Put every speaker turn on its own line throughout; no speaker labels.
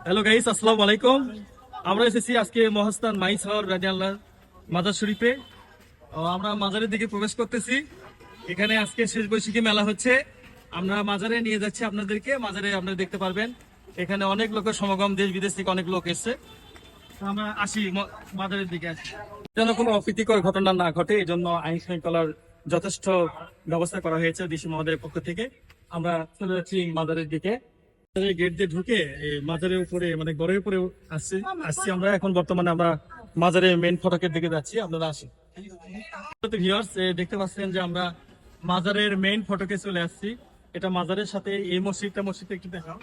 Hello guys, আসসালামু আলাইকুম। আমরা এসেছি আজকে মহাস্থান মাইসর রাদিয়াল্লাহু মাজার শরীফে। আমরা মাজারের দিকে প্রবেশ করতেছি। এখানে আজকে শেষ বৈশাখী মেলা হচ্ছে। আমরা মাজারে নিয়ে যাচ্ছি আপনাদেরকে। মাজারে আপনারা দেখতে পারবেন এখানে অনেক লোকের সমাগম, দেশ বিদেশ থেকে অনেক লোক এসেছে। তো আমরা আসি মাজারের দিকে আসি, যেন কোনো অপ্রীতিকর ঘটনা না ঘটে, এই জন্য আইন শৃঙ্খলার যথেষ্ট ব্যবস্থা করা হয়েছে ডিসি মহোদয়ের পক্ষ থেকে। আমরা চলে যাচ্ছি মাজারের দিকে। গেট দিয়ে ঢুকে এই মাজারের উপরে মানে গড়ের উপরে আসছি আমরা এখন। বর্তমানে আমরা মাজারের মেইন ফটকের দিকে যাচ্ছি, আপনারা আসেন। ভিউয়ার্স, দেখতে পাচ্ছেন যে আমরা মাজারের মেইন ফটকে চলে আসছি। এটা মাজারের সাথে এই মসজিদটা একটু দেখাও।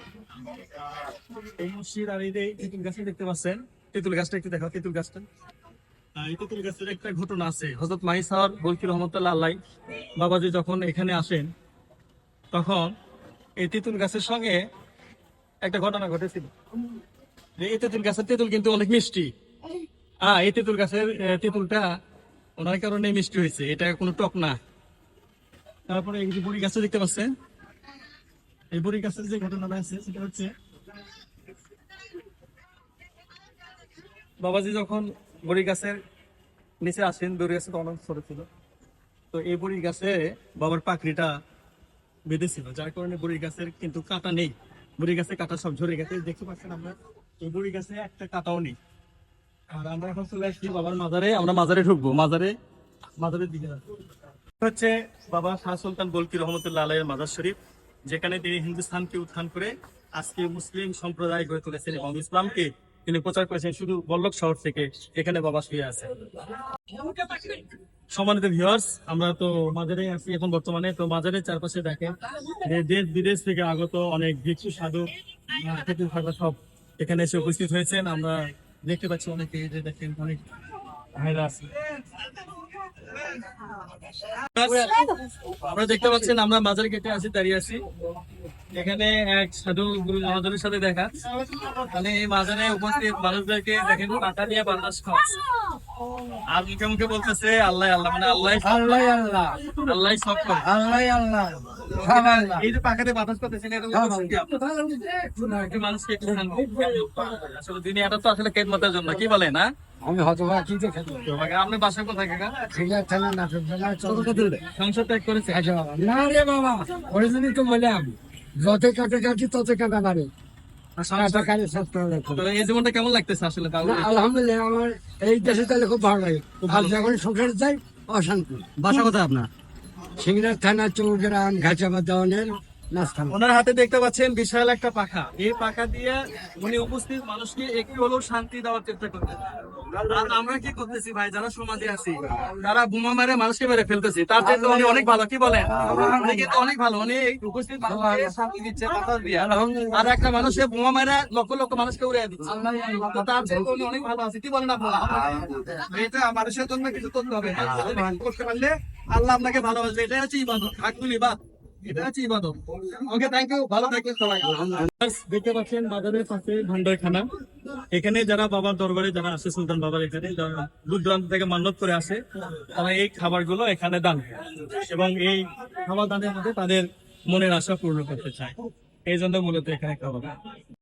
এই মসজিদ আর এই যে তেঁতুল গাছটা দেখতে পাচ্ছেন, তেঁতুল গাছটা একটু দেখাও। তেঁতুল গাছটা, এই তেঁতুল গাছের একটা ঘটনা আছে। হযরত মাইসার বলকি রহমতুল্লাহ আলাইহি বাবাজি যখন এখানে আসেন, তখন এই তেঁতুল গাছের সঙ্গে একটা ঘটনা ঘটেছিল। এই তেঁতুল গাছের তেঁতুল কিন্তু অনেক মিষ্টি। এই তেঁতুল গাছের তেঁতুলটা ওনার কারণে মিষ্টি হয়েছে, এটা কোনো টক না। তারপরে এই যে বড়ি গাছটা দেখতে পাচ্ছেন, এই বড়ি গাছের যে ঘটনাটা আছে সেটা হচ্ছে বাবাজি যখন বড়ি গাছের নিচে আসেন, বড়ি গাছে তো অনেক ছোট ছিল, তো এই বড়ি গাছে বাবার পাখরিটা বেঁধেছিল, যার কারণে বড়ি গাছের কিন্তু কাঁটা নেই। বড়ি গাছে কাঁটা সব ঝরে গেছে, দেখতে পাচ্ছেন আমরা। এই বড়ি গাছে একটা কাঁটাও নেই। আর আমরা এখন চলে আসছি বাবার মাজারে। আমরা মাজারে ঢুকবো, মাজারের দিকে হচ্ছে বাবা শাহ সুলতান বলকি রহমতুল্লাহ আলাইহির মাজার শরীফ, যেখানে তিনি হিন্দুস্তানকে উত্থান করে আজকে মুসলিম সম্প্রদায় গড়ে তুলেছেন এবং ইসলামকে তিনি প্রচার করেছেন শুধু বল্লভ শহর থেকে। এখানে বাবা শুয়ে আছে। সম্মানিত ভিউয়ার্স, আমরা তো মাজারে আছি এখন বর্তমানে। তো মাজারের চারপাশে দেখেন যে দেশ বিদেশ থেকে আগত অনেক ভিক্ষু সাধু সব এখানে এসে উপস্থিত হয়েছেন। আমরা দেখতে পাচ্ছি অনেকে, যে দেখেন অনেক ভাইরা আছে। আমরা দেখতে পাচ্ছেন আমরা মাজার গেটে আছি, দাঁড়িয়ে আছি। এখানে এক সাধু গুরু মহাজনের সাথে দেখা, মানে এই মাজারে উপস্থিত মানুষদেরকে দেখেন টাকা দিয়ে বাতাস খাওয়া। আর মুখে মুখে বলতেছে আল্লাহ আল্লাহ, মানে আল্লাহ আল্লাহ আল্লাহ আল্লাহ সব করে, আল্লাহ আল্লাহ। এই যে পাখাতে বাতাস করতেছেন, মানুষকে একটু আসলে দুনিয়াটা তো আসলে খেদমতের জন্য, কি বলে না?
আমি হতভাগ কি যে
আপনার বাসা কোথায় কাকা? সংসার ত্যাগ করেছে?
না রে বাবা, ওই জন্যই তো বললাম যত কাটে কাটি তত কাটা বাড়ে।
এই জীবনটা কেমন লাগতেছে আসলে?
আলহামদুলিল্লাহ, আমার এই দেশে তাহলে খুব ভালো লাগে। আর যখন সংসারে যাই অশান্তি।
বাসা কোথায় আপনার?
সিংড়ার থানা চৌগ্রাম ঘাচাবাদ দেওয়ানের নাস্তান।
ওনার হাতে দেখতে পাচ্ছেন বিশাল একটা পাখা। এই পাখা দিয়ে উনি উপস্থিত মানুষকে একটু হলেও শান্তি দেওয়ার চেষ্টা করতেন। আর আমরা কি করতেছি ভাই, যারা সমাজে আছি, তারা বোমা মেরে মানুষকে মেরে ফেলতেছি। তার জন্য উনি অনেক ভালো, কি বলেন? উনি কিন্তু অনেক ভালো, উনি উপস্থিত মানুষকে শান্তি দিচ্ছে পাখা দিয়ে। আর একটা মানুষে বোমা মেরে লক্ষ লক্ষ মানুষকে উড়িয়ে দিচ্ছে। তার জন্য উনি অনেক ভালো আছে, কি বলেন আপনারা? এটা মানুষের জন্য কিছু করতে হবে, করতে পারলে আল্লাহ আপনাকে ভালোবাসবে। এটা হচ্ছে ইবাদত, হাকুল ইবাদত, এটা হচ্ছে ইবাদত। ওকে, থ্যাংক ইউ, ভালো থাকবেন সবাই। দেখতে পাচ্ছেন বাজারের পাশে ভান্ডারখানা। এখানে যারা বাবার দরবারে যারা আসে, সুলতান বাবার এখানে যারা দূর দূরান্ত থেকে মান্যত করে আসে, তারা এই খাবারগুলো এখানে দান, এবং এই খাবার দানের মধ্যে তাদের মনের আশা পূর্ণ করতে চায়। এই জন্য মূলত এখানে খাবার।